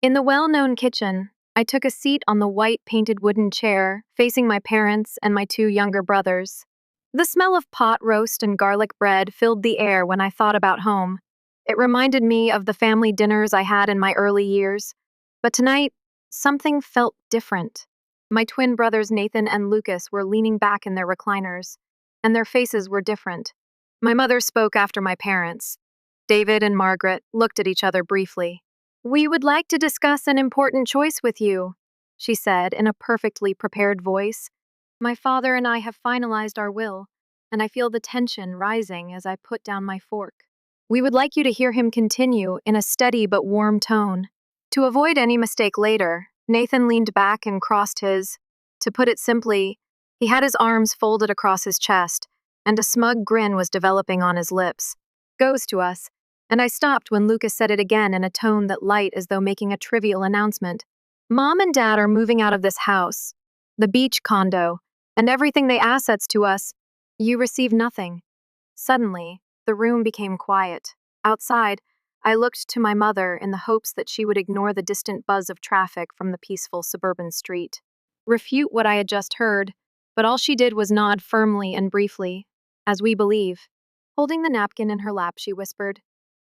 In the well-known kitchen, I took a seat on the white painted wooden chair, facing my parents and my two younger brothers. The smell of pot roast and garlic bread filled the air when I thought about home. It reminded me of the family dinners I had in my early years. But tonight, something felt different. My twin brothers Nathan and Lucas were leaning back in their recliners, and their faces were different. My mother spoke after my parents. David and Margaret looked at each other briefly. "We would like to discuss an important choice with you," she said in a perfectly prepared voice. "My father and I have finalized our will, and I feel the tension rising as I put down my fork. We would like you to hear him continue in a steady but warm tone." To avoid any mistake later, Nathan leaned back and crossed his. To put it simply, he had his arms folded across his chest, and a smug grin was developing on his lips. "Goes to us." And I stopped when Lucas said it again in a tone that light as though making a trivial announcement. "Mom and Dad are moving out of this house, the beach condo, and everything they assets to us. You receive nothing." Suddenly, the room became quiet. Outside, I looked to my mother in the hopes that she would ignore the distant buzz of traffic from the peaceful suburban street, refute what I had just heard, but all she did was nod firmly and briefly, "As we believe." Holding the napkin in her lap, she whispered,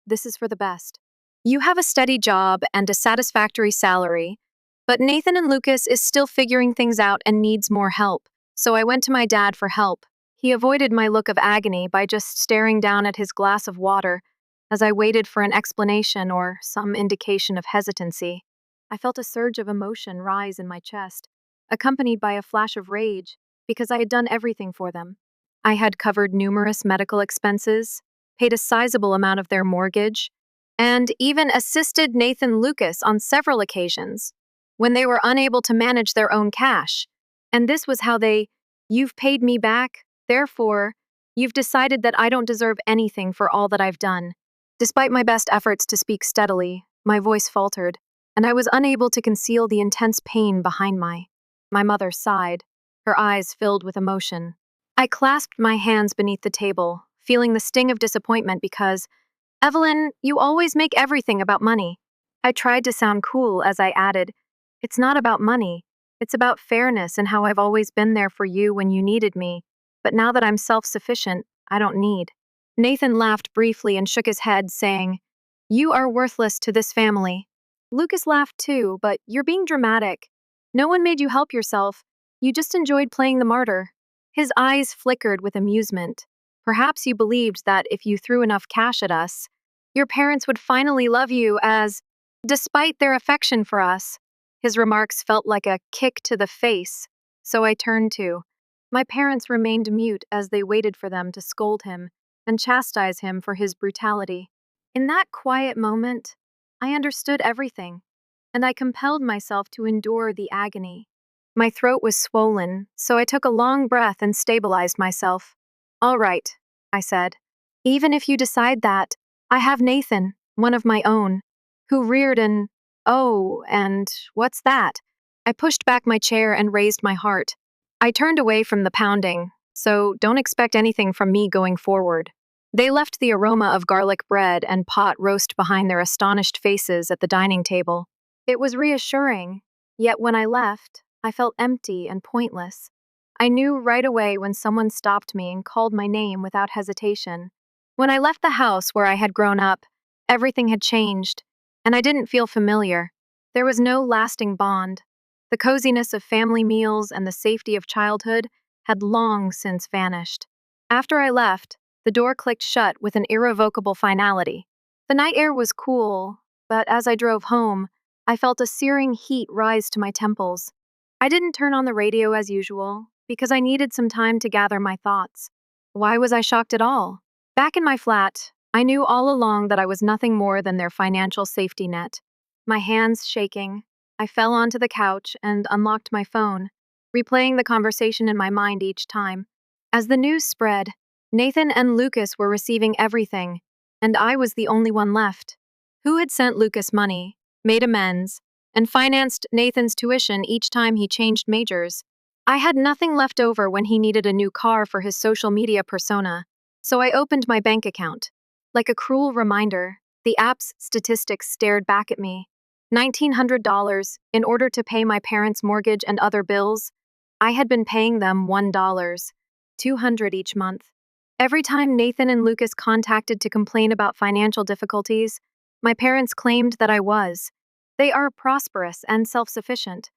"This is for the best. You have a steady job and a satisfactory salary, but Nathan and Lucas is still figuring things out and needs more help." So I went to my dad for help. He avoided my look of agony by just staring down at his glass of water as I waited for an explanation or some indication of hesitancy. I felt a surge of emotion rise in my chest, accompanied by a flash of rage, because I had done everything for them. I had covered numerous medical expenses, paid a sizable amount of their mortgage, and even assisted Nathan Lucas on several occasions when they were unable to manage their own cash. And this was how "You've paid me back, therefore, you've decided that I don't deserve anything for all that I've done." Despite my best efforts to speak steadily, my voice faltered, and I was unable to conceal the intense pain behind my mother sighed, her eyes filled with emotion. I clasped my hands beneath the table, feeling the sting of disappointment because, "Evelyn, you always make everything about money." I tried to sound cool as I added, "It's not about money. It's about fairness and how I've always been there for you when you needed me. But now that I'm self-sufficient, I don't need." Nathan laughed briefly and shook his head, saying, "You are worthless to this family." Lucas laughed too, "But you're being dramatic. No one made you help yourself. You just enjoyed playing the martyr." His eyes flickered with amusement. "Perhaps you believed that if you threw enough cash at us, your parents would finally love you as, despite their affection for us." His remarks felt like a kick to the face, so I turned to. My parents remained mute as they waited for them to scold him and chastise him for his brutality. In that quiet moment, I understood everything, and I compelled myself to endure the agony. My throat was swollen, so I took a long breath and stabilized myself. "All right," I said. "Even if you decide that, I have Nathan, one of my own, who reared an— Oh, and what's that?" I pushed back my chair and raised my heart. I turned away from the pounding, so don't expect anything from me going forward. They left the aroma of garlic bread and pot roast behind their astonished faces at the dining table. It was reassuring, yet when I left, I felt empty and pointless. I knew right away when someone stopped me and called my name without hesitation. When I left the house where I had grown up, everything had changed, and I didn't feel familiar. There was no lasting bond. The coziness of family meals and the safety of childhood had long since vanished. After I left, the door clicked shut with an irrevocable finality. The night air was cool, but as I drove home, I felt a searing heat rise to my temples. I didn't turn on the radio as usual, because I needed some time to gather my thoughts. Why was I shocked at all? Back in my flat, I knew all along that I was nothing more than their financial safety net. My hands shaking, I fell onto the couch and unlocked my phone, replaying the conversation in my mind each time. As the news spread, Nathan and Lucas were receiving everything, and I was the only one left. Who had sent Lucas money, made amends, and financed Nathan's tuition each time he changed majors? I had nothing left over when he needed a new car for his social media persona, so I opened my bank account. Like a cruel reminder, the app's statistics stared back at me. $1,900 in order to pay my parents' mortgage and other bills. I had been paying them $1, $200 each month. Every time Nathan and Lucas contacted to complain about financial difficulties, my parents claimed that I was. They are prosperous and self-sufficient.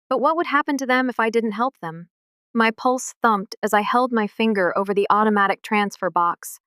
But what would happen to them if I didn't help them? My pulse thumped as I held my finger over the automatic transfer box,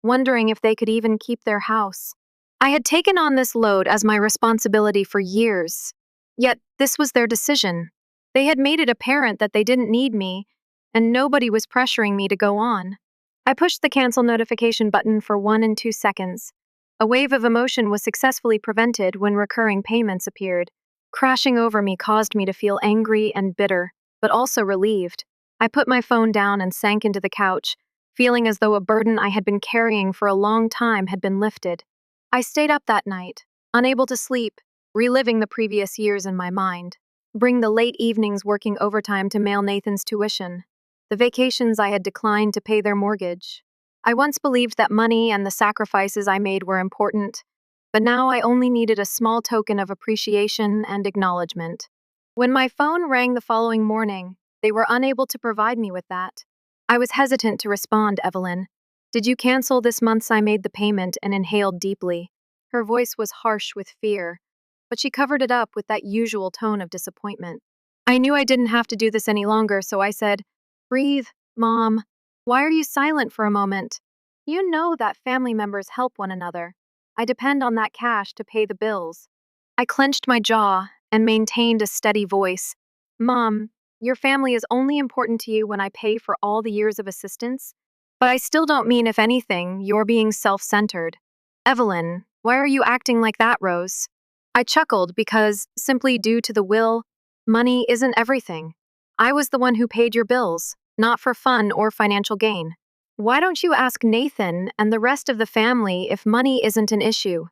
wondering if they could even keep their house. I had taken on this load as my responsibility for years, yet this was their decision. They had made it apparent that they didn't need me, and nobody was pressuring me to go on. I pushed the cancel notification button for 1 and 2 seconds. A wave of emotion was successfully prevented when recurring payments appeared. Crashing over me caused me to feel angry and bitter, but also relieved. I put my phone down and sank into the couch, feeling as though a burden I had been carrying for a long time had been lifted. I stayed up that night, unable to sleep, reliving the previous years in my mind. Bring the late evenings working overtime to mail Nathan's tuition, the vacations I had declined to pay their mortgage. I once believed that money and the sacrifices I made were important, but now I only needed a small token of appreciation and acknowledgement. When my phone rang the following morning, they were unable to provide me with that. I was hesitant to respond, Evelyn. Did you cancel this month's? I made the payment and inhaled deeply. Her voice was harsh with fear, but she covered it up with that usual tone of disappointment. I knew I didn't have to do this any longer, so I said, "Breathe, Mom. Why are you silent for a moment? You know that family members help one another. I depend on that cash to pay the bills." I clenched my jaw and maintained a steady voice. "Mom, your family is only important to you when I pay for all the years of assistance. But I still don't mean, if anything, you're being self-centered. Evelyn, why are you acting like that, Rose?" I chuckled because, simply due to the will, money isn't everything. I was the one who paid your bills, not for fun or financial gain. Why don't you ask Nathan and the rest of the family if money isn't an issue?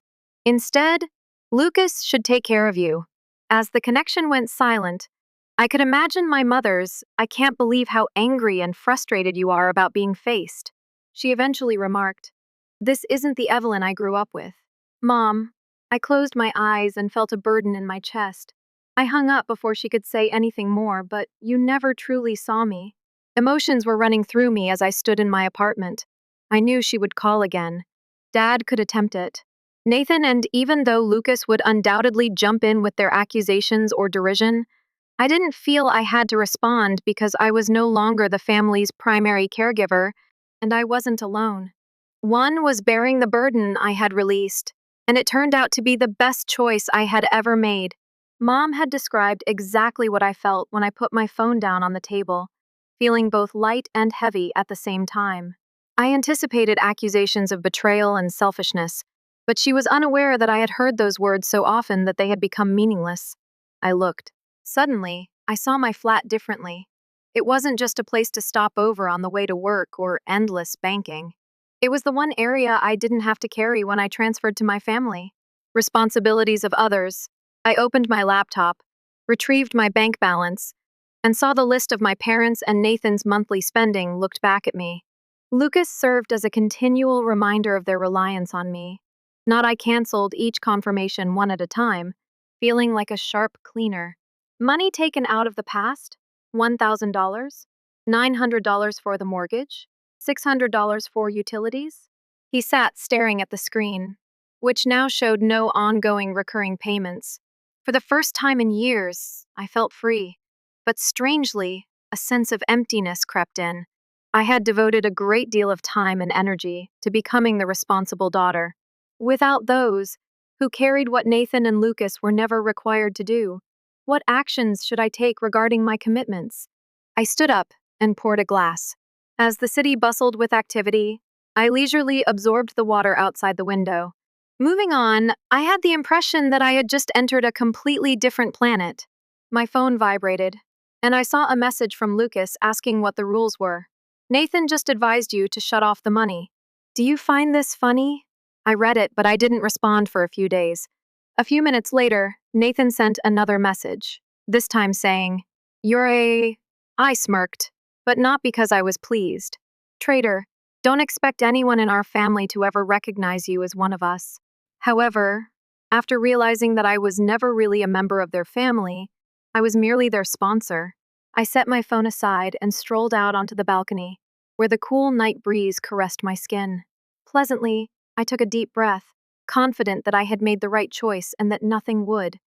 Instead, Lucas should take care of you. As the connection went silent, I could imagine my mother's, "I can't believe how angry and frustrated you are about being faced." She eventually remarked, "This isn't the Evelyn I grew up with." Mom, I closed my eyes and felt a burden in my chest. I hung up before she could say anything more, but you never truly saw me. Emotions were running through me as I stood in my apartment. I knew she would call again. Dad could attempt it. Nathan, and even though Lucas would undoubtedly jump in with their accusations or derision, I didn't feel I had to respond because I was no longer the family's primary caregiver, and I wasn't alone. One was bearing the burden I had released, and it turned out to be the best choice I had ever made. Mom had described exactly what I felt when I put my phone down on the table, feeling both light and heavy at the same time. I anticipated accusations of betrayal and selfishness, but she was unaware that I had heard those words so often that they had become meaningless. I looked. Suddenly, I saw my flat differently. It wasn't just a place to stop over on the way to work or endless banking. It was the one area I didn't have to carry when I transferred to my family. Responsibilities of others. I opened my laptop, retrieved my bank balance, and saw the list of my parents' and Nathan's monthly spending looked back at me. Lucas served as a continual reminder of their reliance on me. Not I canceled each confirmation one at a time, feeling like a sharp cleaner. Money taken out of the past? $1,000? $900 for the mortgage? $600 for utilities? He sat staring at the screen, which now showed no ongoing recurring payments. For the first time in years, I felt free. But strangely, a sense of emptiness crept in. I had devoted a great deal of time and energy to becoming the responsible daughter. Without those, who carried what Nathan and Lucas were never required to do, what actions should I take regarding my commitments? I stood up and poured a glass. As the city bustled with activity, I leisurely absorbed the water outside the window. Moving on, I had the impression that I had just entered a completely different planet. My phone vibrated, and I saw a message from Lucas asking what the rules were. "Nathan just advised you to shut off the money. Do you find this funny?" I read it, but I didn't respond for a few days. A few minutes later, Nathan sent another message, this time saying, "You're a..." I smirked, but not because I was pleased. "Traitor, don't expect anyone in our family to ever recognize you as one of us." However, After realizing that I was never really a member of their family, I was merely their sponsor, I set my phone aside and strolled out onto the balcony, where the cool night breeze caressed my skin. Pleasantly, I took a deep breath, confident that I had made the right choice and that nothing would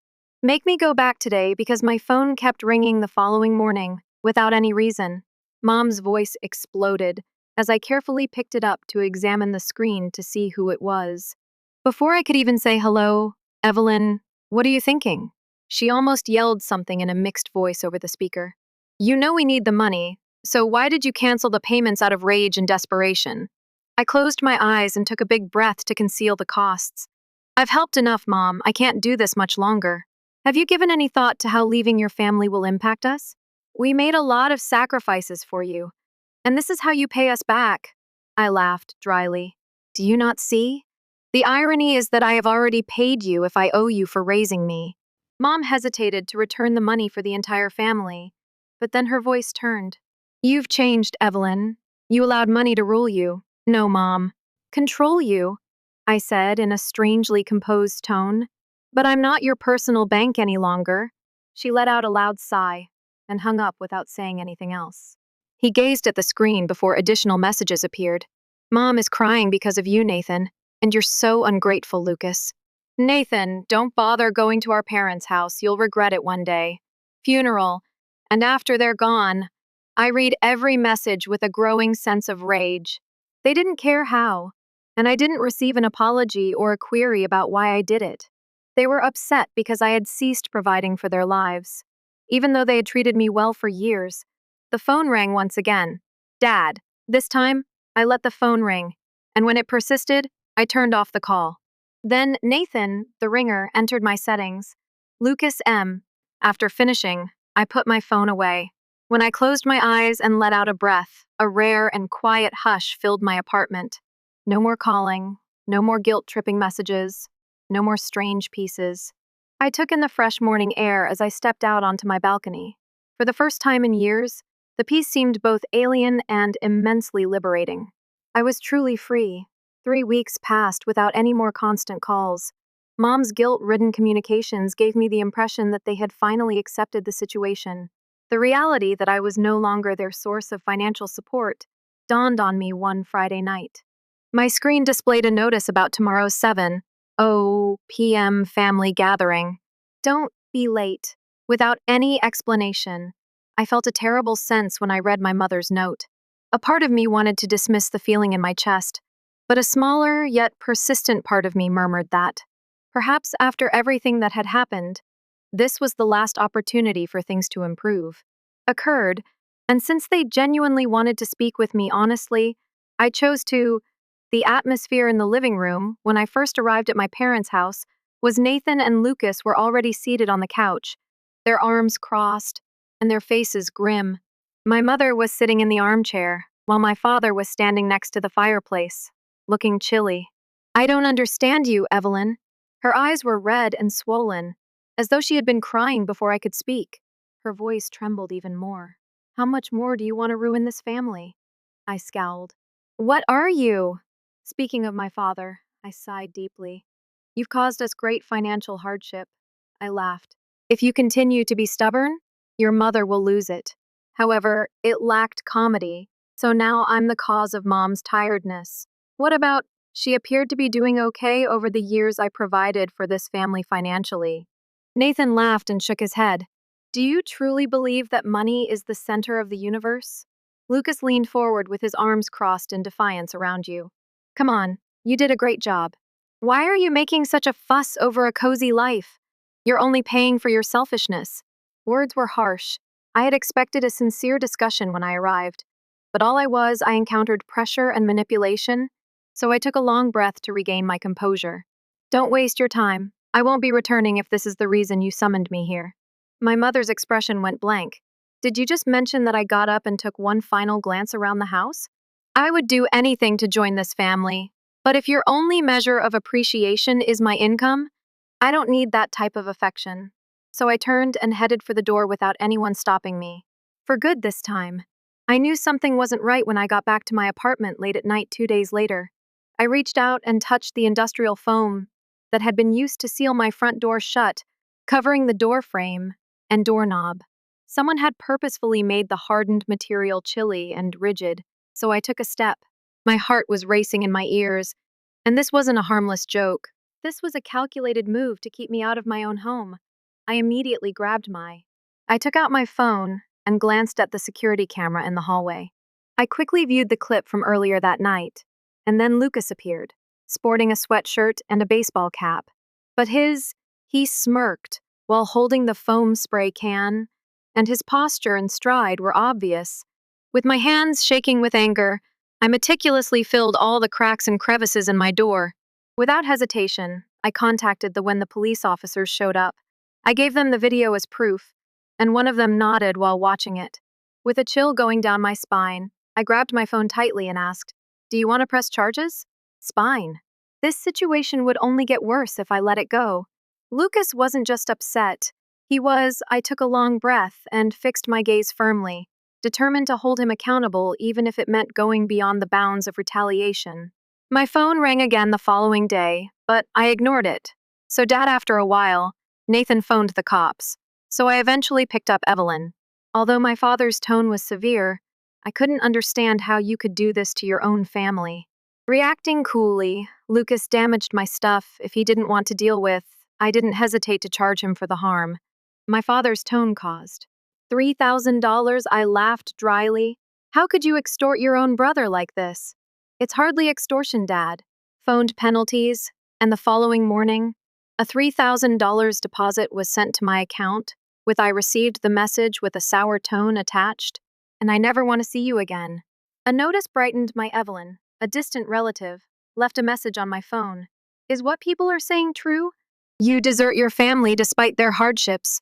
make me go back today because my phone kept ringing the following morning, without any reason. Mom's voice exploded as I carefully picked it up to examine the screen to see who it was. Before I could even say hello, Evelyn, what are you thinking? She almost yelled something in a mixed voice over the speaker. You know we need the money, so why did you cancel the payments out of rage and desperation? I closed my eyes and took a big breath to conceal the costs. I've helped enough, Mom. I can't do this much longer. Have you given any thought to how leaving your family will impact us? We made a lot of sacrifices for you, and this is how you pay us back. I laughed dryly. Do you not see? The irony is that I have already paid you if I owe you for raising me. Mom hesitated to return the money for the entire family, but then her voice turned. You've changed, Evelyn. You allowed money to rule you. No, Mom. Control you, I said in a strangely composed tone. But I'm not your personal bank any longer. She let out a loud sigh and hung up without saying anything else. He gazed at the screen before additional messages appeared. Mom is crying because of you, Nathan, and you're so ungrateful, Lucas. Nathan, don't bother going to our parents' house. You'll regret it one day. Funeral. And after they're gone, I read every message with a growing sense of rage. They didn't care how, and I didn't receive an apology or a query about why I did it. They were upset because I had ceased providing for their lives. Even though they had treated me well for years, the phone rang once again. Dad. This time, I let the phone ring, and when it persisted, I turned off the call. Then Nathan, the ringer, entered my settings. Lucas M. After finishing, I put my phone away. When I closed my eyes and let out a breath, a rare and quiet hush filled my apartment. No more calling, no more guilt-tripping messages, no more strange pieces. I took in the fresh morning air as I stepped out onto my balcony. For the first time in years, the peace seemed both alien and immensely liberating. I was truly free. 3 weeks passed without any more constant calls. Mom's guilt-ridden communications gave me the impression that they had finally accepted the situation. The reality that I was no longer their source of financial support dawned on me one Friday night. My screen displayed a notice about tomorrow's 7:00 p.m. family gathering. Don't be late. Without any explanation, I felt a terrible sense when I read my mother's note. A part of me wanted to dismiss the feeling in my chest, but a smaller yet persistent part of me murmured that, perhaps after everything that had happened, this was the last opportunity for things to improve. Occurred, and since they genuinely wanted to speak with me honestly, I chose to. The atmosphere in the living room, when I first arrived at my parents' house, was Nathan and Lucas were already seated on the couch, their arms crossed, and their faces grim. My mother was sitting in the armchair, while my father was standing next to the fireplace, looking chilly. I don't understand you, Evelyn. Her eyes were red and swollen, as though she had been crying before I could speak. Her voice trembled even more. How much more do you want to ruin this family? I scowled. What are you? Speaking of my father, I sighed deeply. You've caused us great financial hardship. I laughed. If you continue to be stubborn, your mother will lose it. However, it lacked comedy, so now I'm the cause of Mom's tiredness. What about, she appeared to be doing okay over the years I provided for this family financially. Nathan laughed and shook his head. Do you truly believe that money is the center of the universe? Lucas leaned forward with his arms crossed in defiance around you. Come on, you did a great job. Why are you making such a fuss over a cozy life? You're only paying for your selfishness. Words were harsh. I had expected a sincere discussion when I arrived, but I encountered pressure and manipulation, so I took a long breath to regain my composure. Don't waste your time. I won't be returning if this is the reason you summoned me here. My mother's expression went blank. Did you just mention that I got up and took one final glance around the house? I would do anything to join this family, but if your only measure of appreciation is my income, I don't need that type of affection. So I turned and headed for the door without anyone stopping me. For good this time. I knew something wasn't right when I got back to my apartment late at night 2 days later. I reached out and touched the industrial foam that had been used to seal my front door shut, covering the door frame and doorknob. Someone had purposefully made the hardened material chilly and rigid, so I took a step. My heart was racing in my ears, and this wasn't a harmless joke. This was a calculated move to keep me out of my own home. I immediately grabbed I took out my phone and glanced at the security camera in the hallway. I quickly viewed the clip from earlier that night, and then Lucas appeared, sporting a sweatshirt and a baseball cap. But he smirked while holding the foam spray can, and his posture and stride were obvious. With my hands shaking with anger, I meticulously filled all the cracks and crevices in my door. Without hesitation, I contacted when the police officers showed up. I gave them the video as proof, and one of them nodded while watching it. With a chill going down my spine, I grabbed my phone tightly and asked, "Do you want to press charges?" Spine. This situation would only get worse if I let it go. Lucas wasn't just upset. I took a long breath and fixed my gaze firmly, determined to hold him accountable even if it meant going beyond the bounds of retaliation. My phone rang again the following day, but I ignored it. So, after a while, Nathan phoned the cops. So I eventually picked up Evelyn. Although my father's tone was severe, I couldn't understand how you could do this to your own family. Reacting coolly, Lucas damaged my stuff if he didn't want to deal with. I didn't hesitate to charge him for the harm my father's tone caused. $3,000, I laughed dryly. How could you extort your own brother like this? It's hardly extortion, Dad. Phoned penalties, and the following morning, a $3,000 deposit was sent to my account, I received the message with a sour tone attached, and I never want to see you again. A notice brightened my Evelyn, a distant relative, left a message on my phone. Is what people are saying true? You desert your family despite their hardships.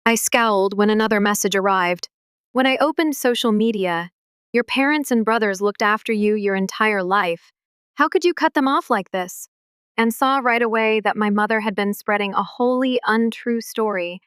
I scowled when another message arrived. When I opened social media, your parents and brothers looked after you your entire life. How could you cut them off like this? And saw right away that my mother had been spreading a wholly untrue story.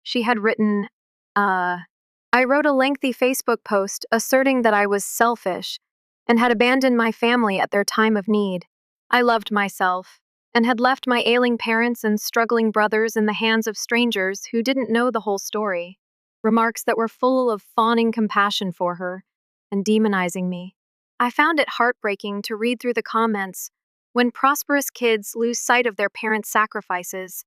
She had written, I wrote a lengthy Facebook post asserting that I was selfish and had abandoned my family at their time of need. I loved myself and had left my ailing parents and struggling brothers in the hands of strangers who didn't know the whole story. Remarks that were full of fawning compassion for her and demonizing me. I found it heartbreaking to read through the comments. When prosperous kids lose sight of their parents' sacrifices,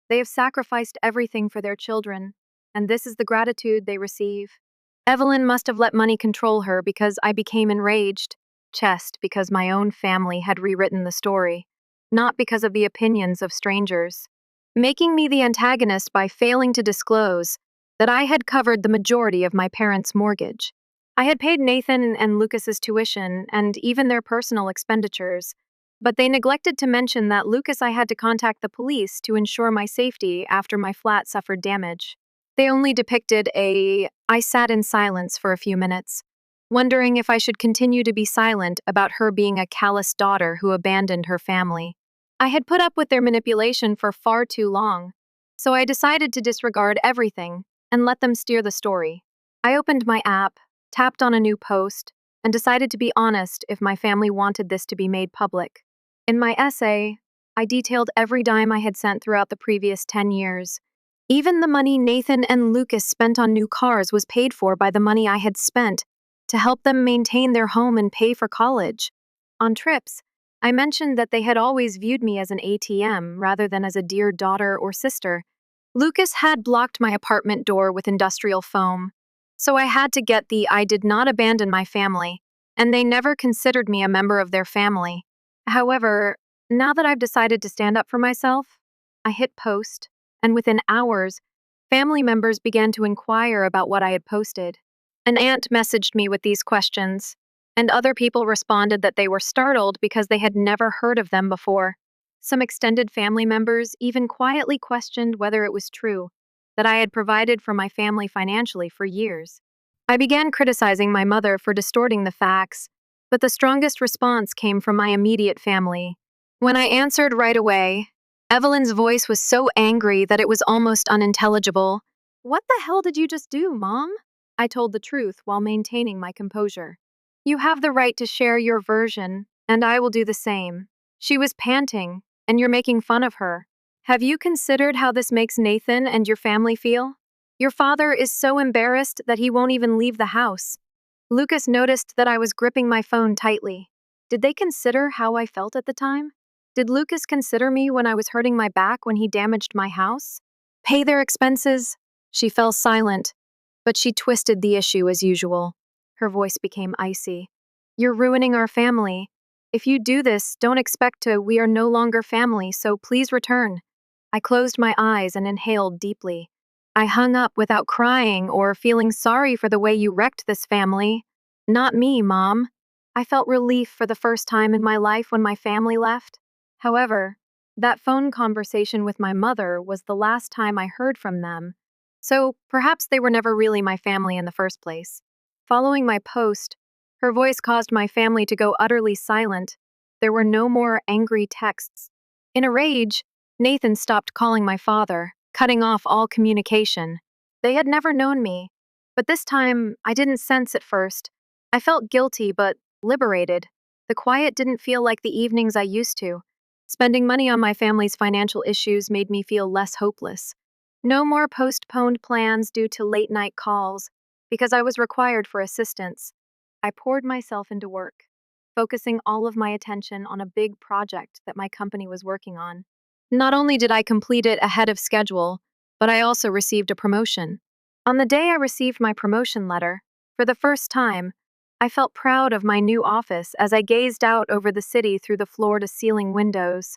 they have sacrificed everything for their children, and this is the gratitude they receive. Evelyn must have let money control her because I became enraged, because my own family had rewritten the story, not because of the opinions of strangers, making me the antagonist by failing to disclose that I had covered the majority of my parents' mortgage. I had paid Nathan and Lucas's tuition and even their personal expenditures, but they neglected to mention that I had to contact the police to ensure my safety after my flat suffered damage. They only depicted I sat in silence for a few minutes, wondering if I should continue to be silent about her being a callous daughter who abandoned her family. I had put up with their manipulation for far too long, so I decided to disregard everything and let them steer the story. I opened my app, tapped on a new post, and decided to be honest if my family wanted this to be made public. In my essay, I detailed every dime I had sent throughout the previous 10 years. Even the money Nathan and Lucas spent on new cars was paid for by the money I had spent to help them maintain their home and pay for college. On trips, I mentioned that they had always viewed me as an ATM rather than as a dear daughter or sister. Lucas had blocked my apartment door with industrial foam, so I had to get I did not abandon my family, and they never considered me a member of their family. However, now that I've decided to stand up for myself, I hit post, and within hours, family members began to inquire about what I had posted. An aunt messaged me with these questions, and other people responded that they were startled because they had never heard of them before. Some extended family members even quietly questioned whether it was true that I had provided for my family financially for years. I began criticizing my mother for distorting the facts, but the strongest response came from my immediate family. When I answered right away, Evelyn's voice was so angry that it was almost unintelligible. "What the hell did you just do, Mom?" I told the truth while maintaining my composure. "You have the right to share your version, and I will do the same." She was panting, and you're making fun of her. Have you considered how this makes Nathan and your family feel? Your father is so embarrassed that he won't even leave the house. Lucas noticed that I was gripping my phone tightly. Did they consider how I felt at the time? Did Lucas consider me when I was hurting my back when he damaged my house? Pay their expenses? She fell silent, but she twisted the issue as usual. Her voice became icy. You're ruining our family. If you do this, don't expect to. We are no longer family, so please return. I closed my eyes and inhaled deeply. I hung up without crying or feeling sorry for the way you wrecked this family. Not me, Mom. I felt relief for the first time in my life when my family left. However, that phone conversation with my mother was the last time I heard from them, so perhaps they were never really my family in the first place. Following my post, her voice caused my family to go utterly silent. There were no more angry texts. In a rage, Nathan stopped calling my father, cutting off all communication. They had never known me, but this time I didn't sense it first. I felt guilty but liberated. The quiet didn't feel like the evenings I used to. Spending money on my family's financial issues made me feel less hopeless. No more postponed plans due to late night calls, because I was required for assistance. I poured myself into work, focusing all of my attention on a big project that my company was working on. Not only did I complete it ahead of schedule, but I also received a promotion. On the day I received my promotion letter, for the first time, I felt proud of my new office as I gazed out over the city through the floor-to-ceiling windows.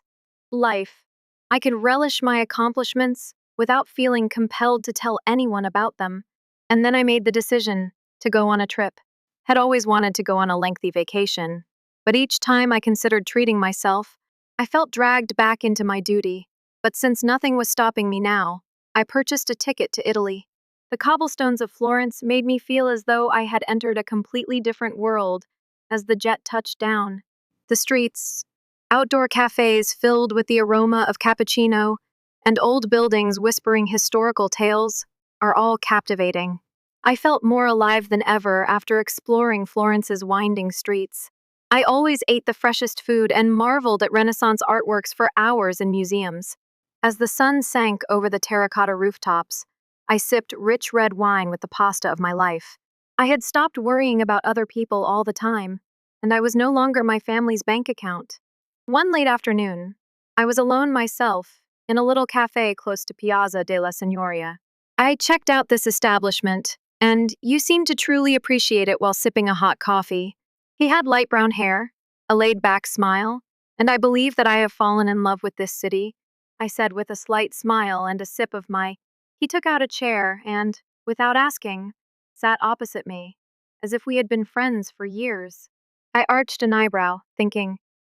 Life. I could relish my accomplishments without feeling compelled to tell anyone about them. And then I made the decision to go on a trip. Had always wanted to go on a lengthy vacation, but each time I considered treating myself, I felt dragged back into my duty. But since nothing was stopping me now, I purchased a ticket to Italy. The cobblestones of Florence made me feel as though I had entered a completely different world as the jet touched down. The streets, outdoor cafes filled with the aroma of cappuccino, and old buildings whispering historical tales are all captivating. I felt more alive than ever after exploring Florence's winding streets. I always ate the freshest food and marveled at Renaissance artworks for hours in museums. As the sun sank over the terracotta rooftops, I sipped rich red wine with the pasta of my life. I had stopped worrying about other people all the time, and I was no longer my family's bank account. One late afternoon, I was alone myself in a little cafe close to Piazza della Signoria. I checked out this establishment, and you seemed to truly appreciate it while sipping a hot coffee. He had light brown hair, a laid-back smile, and I believe that I have fallen in love with this city, I said with a slight smile and a sip of my. He took out a chair and, without asking, sat opposite me, as if we had been friends for years. I arched an eyebrow, thinking,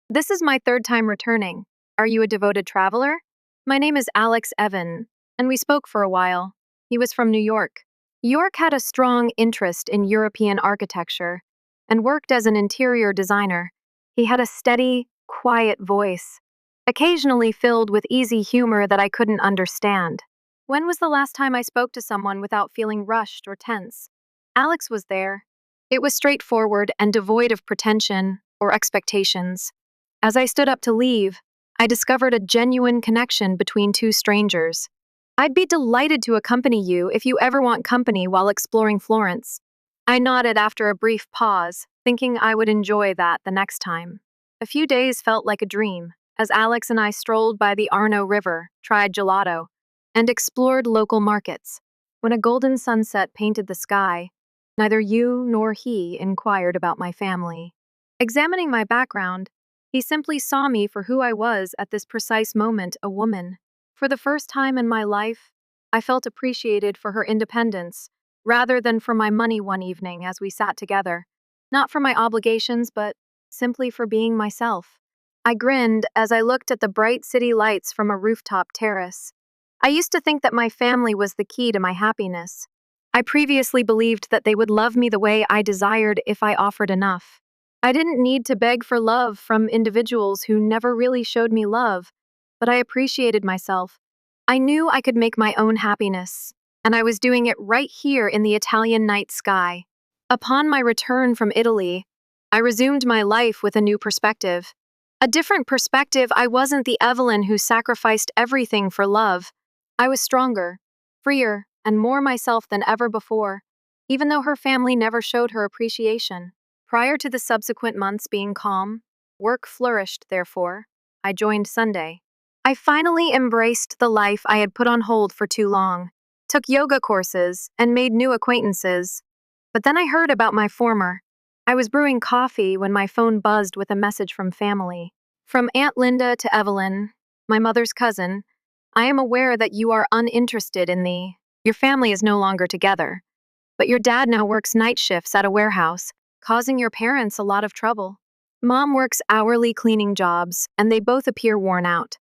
this is my third time returning. Are you a devoted traveler? My name is Alex Evan, and we spoke for a while. He was from New York. York had a strong interest in European architecture and worked as an interior designer. He had a steady, quiet voice, occasionally filled with easy humor that I couldn't understand. When was the last time I spoke to someone without feeling rushed or tense? Alex was there. It was straightforward and devoid of pretension or expectations. As I stood up to leave, I discovered a genuine connection between two strangers. I'd be delighted to accompany you if you ever want company while exploring Florence. I nodded after a brief pause, thinking I would enjoy that the next time. A few days felt like a dream, as Alex and I strolled by the Arno River, tried gelato, and explored local markets. When a golden sunset painted the sky, neither you nor he inquired about my family. Examining my background, he simply saw me for who I was at this precise moment, a woman. For the first time in my life, I felt appreciated for her independence, rather than for my money one evening as we sat together. Not for my obligations, but simply for being myself. I grinned as I looked at the bright city lights from a rooftop terrace. I used to think that my family was the key to my happiness. I previously believed that they would love me the way I desired if I offered enough. I didn't need to beg for love from individuals who never really showed me love, but I appreciated myself. I knew I could make my own happiness, and I was doing it right here in the Italian night sky. Upon my return from Italy, I resumed my life with a new perspective. A different perspective, I wasn't the Evelyn who sacrificed everything for love. I was stronger, freer, and more myself than ever before, even though her family never showed her appreciation. Prior to the subsequent months being calm, work flourished, therefore. I joined Sunday. I finally embraced the life I had put on hold for too long, took yoga courses, and made new acquaintances. But then I heard about my former. I was brewing coffee when my phone buzzed with a message from family. From Aunt Linda to Evelyn, my mother's cousin, I am aware that you are uninterested in the. Your family is no longer together, but your dad now works night shifts at a warehouse, causing your parents a lot of trouble. Mom works hourly cleaning jobs, and they both appear worn out.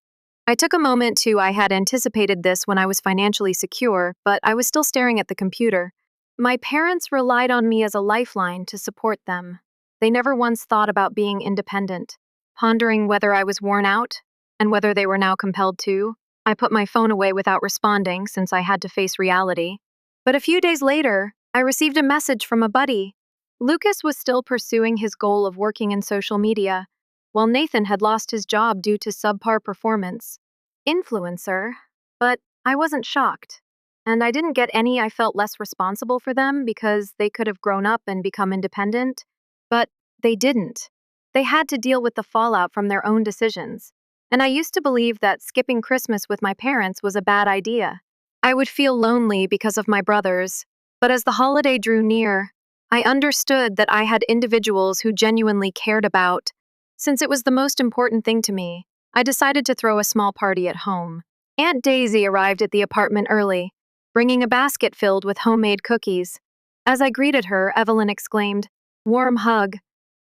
I took a moment to. I had anticipated this when I was financially secure, but I was still staring at the computer. My parents relied on me as a lifeline to support them. They never once thought about being independent. Pondering whether I was worn out, and whether they were now compelled to, I put my phone away without responding since I had to face reality. But a few days later, I received a message from a buddy. Lucas was still pursuing his goal of working in social media, while Nathan had lost his job due to subpar performance. Influencer. But I wasn't shocked. And I didn't get any. I felt less responsible for them because they could have grown up and become independent. But they didn't. They had to deal with the fallout from their own decisions. And I used to believe that skipping Christmas with my parents was a bad idea. I would feel lonely because of my brothers. But as the holiday drew near, I understood that I had individuals who genuinely cared about. Since it was the most important thing to me, I decided to throw a small party at home. Aunt Daisy arrived at the apartment early, bringing a basket filled with homemade cookies. As I greeted her, Evelyn exclaimed, "Warm hug.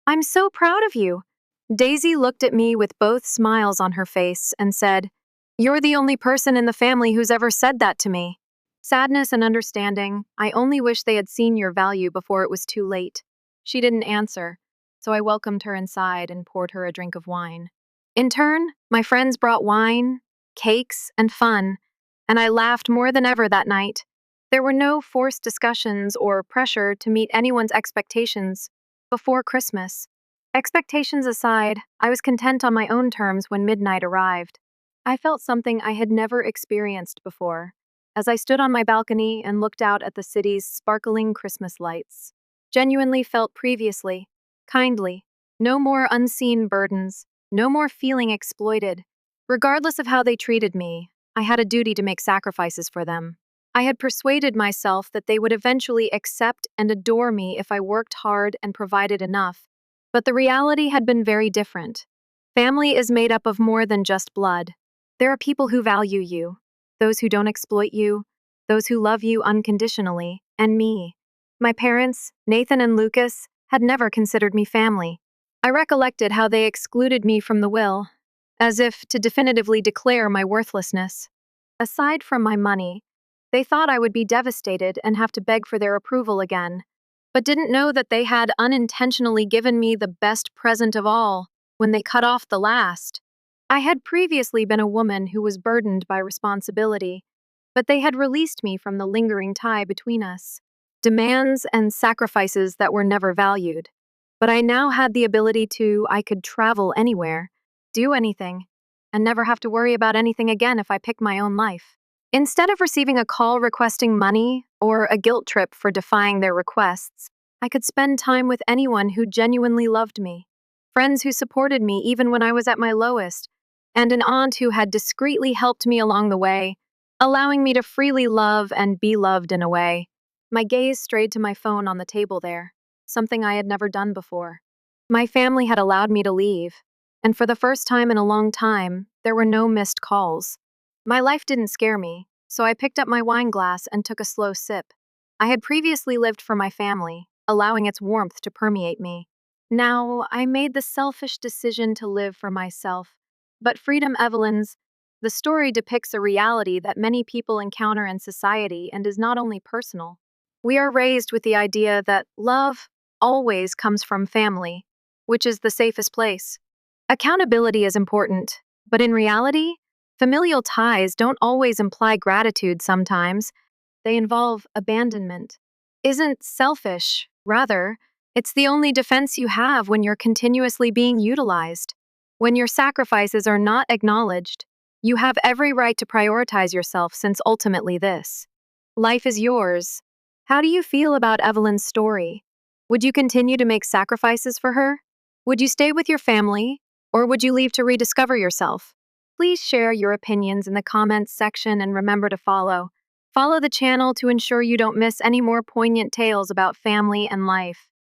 I'm so proud of you." Daisy looked at me with both smiles on her face and said, "You're the only person in the family who's ever said that to me." Sadness and understanding. I only wish they had seen your value before it was too late. She didn't answer, so I welcomed her inside and poured her a drink of wine. In turn, my friends brought wine, cakes, and fun, and I laughed more than ever that night. There were no forced discussions or pressure to meet anyone's expectations before Christmas. Expectations aside, I was content on my own terms when midnight arrived. I felt something I had never experienced before as I stood on my balcony and looked out at the city's sparkling Christmas lights. Genuinely felt previously, kindly, no more unseen burdens, no more feeling exploited. Regardless of how they treated me, I had a duty to make sacrifices for them. I had persuaded myself that they would eventually accept and adore me if I worked hard and provided enough. But the reality had been very different. Family is made up of more than just blood. There are people who value you, those who don't exploit you, those who love you unconditionally, and me. My parents, Nathan and Lucas, had never considered me family. I recollected how they excluded me from the will, as if to definitively declare my worthlessness. Aside from my money, they thought I would be devastated and have to beg for their approval again, but didn't know that they had unintentionally given me the best present of all when they cut off the last. I had previously been a woman who was burdened by responsibility, but they had released me from the lingering tie between us, demands and sacrifices that were never valued. But I now had the ability to. I could travel anywhere, do anything, and never have to worry about anything again if I picked my own life. Instead of receiving a call requesting money or a guilt trip for defying their requests, I could spend time with anyone who genuinely loved me, friends who supported me even when I was at my lowest, and an aunt who had discreetly helped me along the way, allowing me to freely love and be loved in a way. My gaze strayed to my phone on the table there, something I had never done before. My family had allowed me to leave, and for the first time in a long time, there were no missed calls. My life didn't scare me, so I picked up my wine glass and took a slow sip. I had previously lived for my family, allowing its warmth to permeate me. Now, I made the selfish decision to live for myself. But Freedom Evelyn's, the story depicts a reality that many people encounter in society and is not only personal. We are raised with the idea that love always comes from family, which is the safest place. Accountability is important, but in reality, familial ties don't always imply gratitude sometimes. They involve abandonment. Isn't selfish, rather, it's the only defense you have when you're continuously being utilized. When your sacrifices are not acknowledged, you have every right to prioritize yourself since ultimately this life is yours. How do you feel about Evelyn's story? Would you continue to make sacrifices for her? Would you stay with your family? Or would you leave to rediscover yourself? Please share your opinions in the comments section and remember to follow. Follow the channel to ensure you don't miss any more poignant tales about family and life.